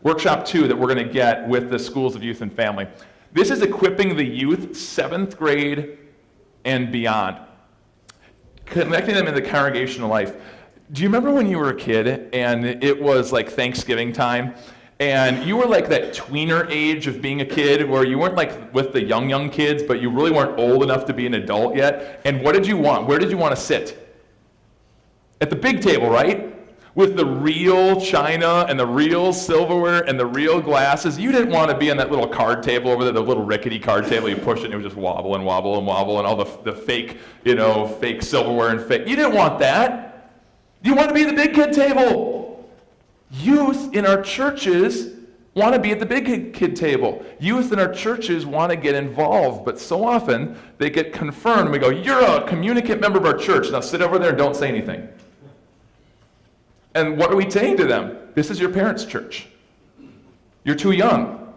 Workshop 2 that we're going to get with the Schools of Youth and Family. This is equipping the youth, 7th grade and beyond, connecting them in the congregational life. Do you remember when you were a kid and it was like Thanksgiving time and you were like that tweener age of being a kid where you weren't like with the young kids, but you really weren't old enough to be an adult yet? And what did you want? Where did you want to sit? At the big table, right? With the real china and the real silverware and the real glasses. You didn't want to be on that little card table over there, the little rickety card table. You push it and it would just wobble and wobble and wobble and all the fake, fake silverware and fake. You didn't want that. You want to be at the big kid table. Youth in our churches want to be at the big kid table. Youth in our churches want to get involved, but so often they get confirmed and we go, you're a communicant member of our church. Now sit over there and don't say anything. And what are we saying to them? This is your parents' church. You're too young.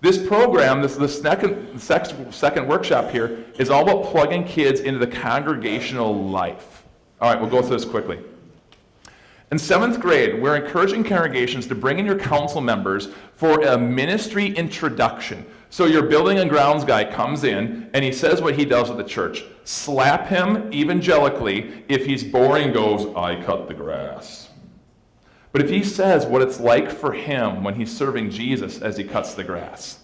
This program, the second workshop here, is all about plugging kids into the congregational life. All right, we'll go through this quickly. In 7th grade, we're encouraging congregations to bring in your council members for a ministry introduction. So your building and grounds guy comes in and he says what he does with the church. Slap him evangelically if he's boring and goes, I cut the grass. But if he says what it's like for him when he's serving Jesus as he cuts the grass.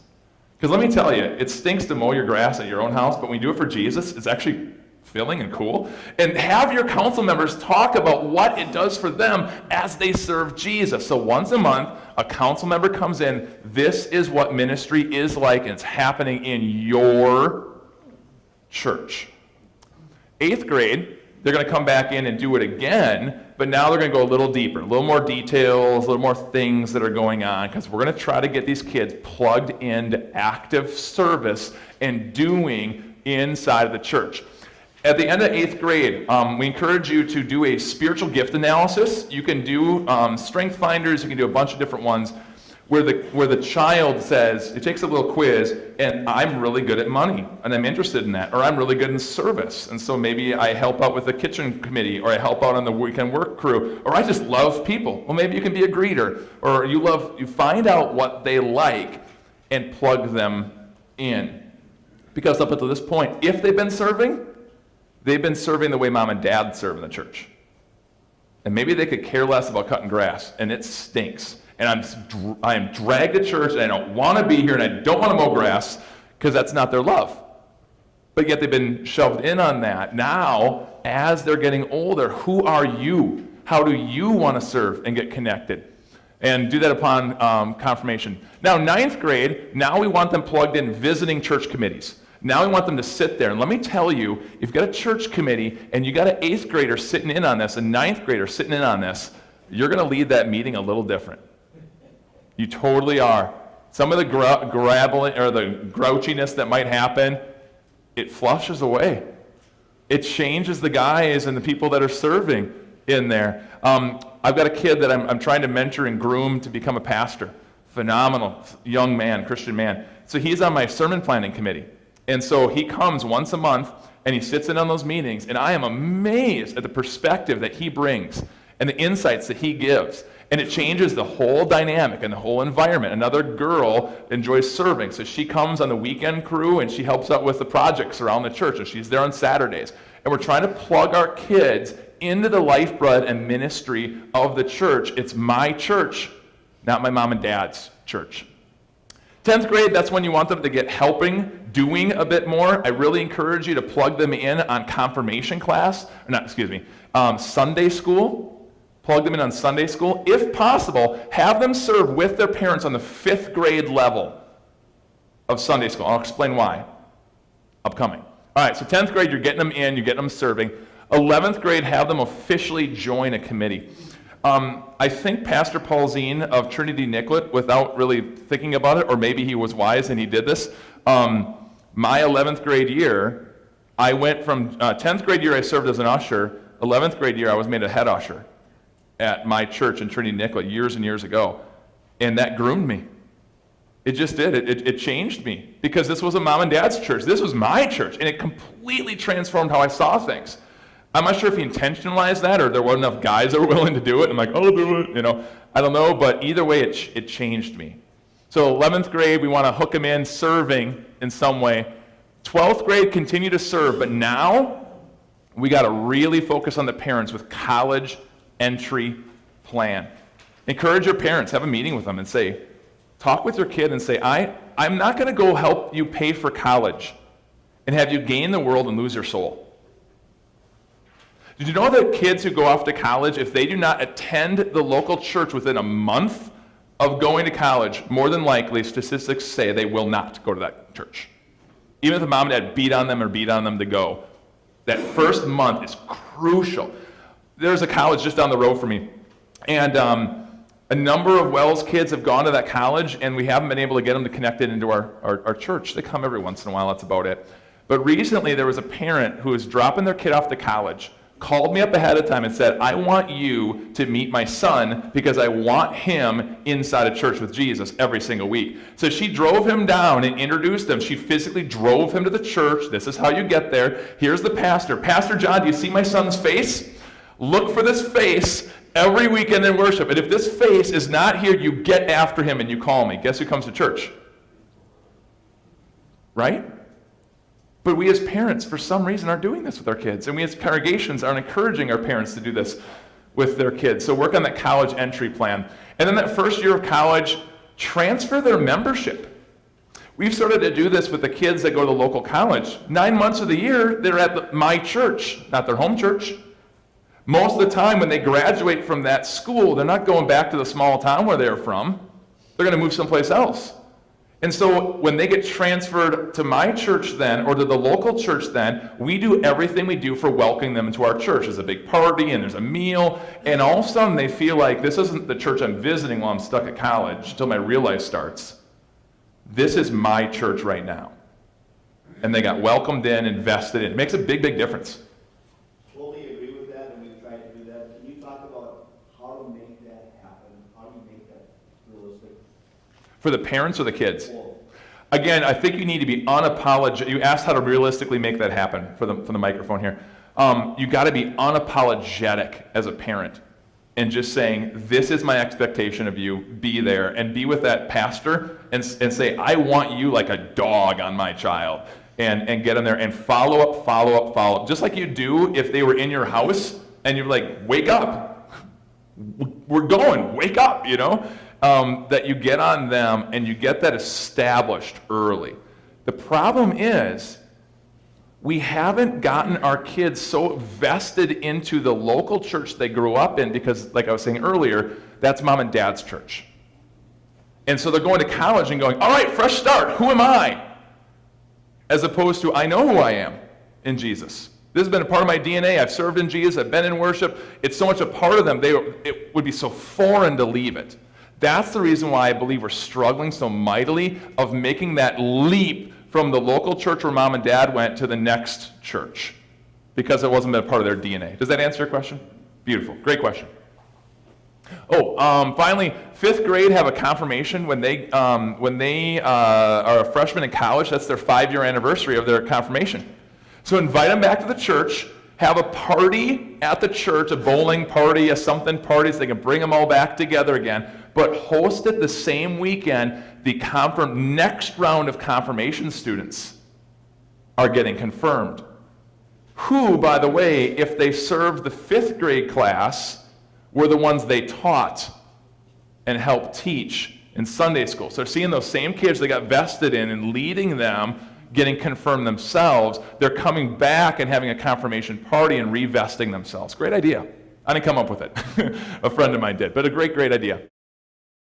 Because let me tell you, it stinks to mow your grass at your own house, but when you do it for Jesus, it's actually filling and cool. And have your council members talk about what it does for them as they serve Jesus. So once a month, a council member comes in. This is what ministry is like, and it's happening in your church. 8th grade, they're going to come back in and do it again, but now they're going to go a little deeper, a little more details, a little more things that are going on, because we're going to try to get these kids plugged into active service and doing inside of the church. At the end of 8th grade, we encourage you to do a spiritual gift analysis. You can do strength finders, you can do a bunch of different ones, where the child says, it takes a little quiz, and I'm really good at money, and I'm interested in that, or I'm really good in service, and so maybe I help out with the kitchen committee, or I help out on the weekend work crew, or I just love people. Well, maybe you can be a greeter, or you find out what they like and plug them in. Because up until this point, if they've been serving the way mom and dad serve in the church. And maybe they could care less about cutting grass, and it stinks. And I am dragged to church, and I don't want to be here, and I don't want to mow grass, because that's not their love. But yet they've been shoved in on that. Now, as they're getting older, who are you? How do you want to serve and get connected? And do that upon confirmation. Now, 9th grade, now we want them plugged in visiting church committees. Now we want them to sit there. And let me tell you, if you've got a church committee, and you got an 8th grader sitting in on this, a 9th grader sitting in on this, you're going to lead that meeting a little different. You totally are. Some of the grabbling or the grouchiness that might happen, it flushes away. It changes the guys and the people that are serving in there. I've got a kid that I'm trying to mentor and groom to become a pastor. Phenomenal young man, Christian man. So he's on my sermon planning committee. And so he comes once a month and he sits in on those meetings, and I am amazed at the perspective that he brings and the insights that he gives. And it changes the whole dynamic and the whole environment. Another girl enjoys serving, so she comes on the weekend crew and she helps out with the projects around the church, and she's there on Saturdays. And we're trying to plug our kids into the lifeblood and ministry of the church. It's my church, not my mom and dad's church. 10th grade, that's when you want them to get helping, doing a bit more. I really encourage you to plug them in on confirmation class, Sunday school. Plug them in on Sunday school. If possible, have them serve with their parents on the 5th grade level of Sunday school. I'll explain why. Upcoming. All right, so 10th grade, you're getting them in, you're getting them serving. 11th grade, have them officially join a committee. I think Pastor Paulzine of Trinity Nicollet, without really thinking about it, or maybe he was wise and he did this, my 11th grade year, I went from 10th grade year I served as an usher, 11th grade year I was made a head usher at my church in Trinity Nicollet years and years ago, and that groomed me. It just did. It changed me, because this was a mom and dad's church. This was my church, and it completely transformed how I saw things. I'm not sure if he intentionalized that or there weren't enough guys that were willing to do it. I'm like, I'll do it, I don't know, but either way, it changed me. So 11th grade, we want to hook them in, serving in some way. 12th grade, continue to serve, but now we got to really focus on the parents with college entry plan. Encourage your parents, have a meeting with them and say, talk with your kid and say, I'm not going to go help you pay for college and have you gain the world and lose your soul. Did you know that kids who go off to college, if they do not attend the local church within a month of going to college, more than likely, statistics say they will not go to that church. Even if the mom and dad beat on them to go. That first month is crucial. There's a college just down the road from me, and a number of Wells kids have gone to that college, and we haven't been able to get them to connect it into our church. They come every once in a while, that's about it. But recently, there was a parent who was dropping their kid off to college, called me up ahead of time and said, I want you to meet my son because I want him inside a church with Jesus every single week. So she drove him down and introduced him. She physically drove him to the church. This is how you get there. Here's the pastor. Pastor John, do you see my son's face? Look for this face every weekend in worship. And if this face is not here, you get after him and you call me. Guess who comes to church? Right? But we as parents, for some reason, aren't doing this with our kids. And we as congregations aren't encouraging our parents to do this with their kids. So work on that college entry plan. And then that first year of college, transfer their membership. We've started to do this with the kids that go to the local college. 9 months of the year, they're at my church, not their home church. Most of the time when they graduate from that school, they're not going back to the small town where they're from. They're going to move someplace else. And so when they get transferred to my church then, or to the local church then, we do everything we do for welcoming them into our church. There's a big party and there's a meal, and all of a sudden they feel like this isn't the church I'm visiting while I'm stuck at college until my real life starts. This is my church right now. And they got welcomed in, invested in. It makes a big, big difference. Totally agree with that, and we've tried to do that. Can you talk about how to make that happen? How do you make that realistic? For the parents or the kids? Again, I think you need to be unapologetic. You asked how to realistically make that happen for the microphone here. You got to be unapologetic as a parent and just saying, this is my expectation of you, be there, and be with that pastor and say, I want you like a dog on my child, and get in there and follow up, just like you do if they were in your house and you're like, wake up, we're going, wake up, that you get on them and you get that established early. The problem is we haven't gotten our kids so vested into the local church they grew up in because, like I was saying earlier, that's mom and dad's church. And so they're going to college and going, all right, fresh start, who am I? As opposed to, I know who I am in Jesus. This has been a part of my DNA. I've served in Jesus. I've been in worship. It's so much a part of them, it would be so foreign to leave it. That's the reason why I believe we're struggling so mightily of making that leap from the local church where mom and dad went to the next church, because it wasn't a part of their DNA. Does that answer your question? Beautiful. Great question. Finally, 5th grade have a confirmation when they are a freshman in college. That's their 5-year anniversary of their confirmation. So invite them back to the church, have a party at the church, a bowling party, a something party, so they can bring them all back together again, but host it the same weekend. The next round of confirmation students are getting confirmed. Who, by the way, if they served the 5th grade class, were the ones they taught and helped teach in Sunday school. So they're seeing those same kids they got vested in and leading them, getting confirmed themselves. They're coming back and having a confirmation party and revesting themselves. Great idea. I didn't come up with it. A friend of mine did, but a great, great idea.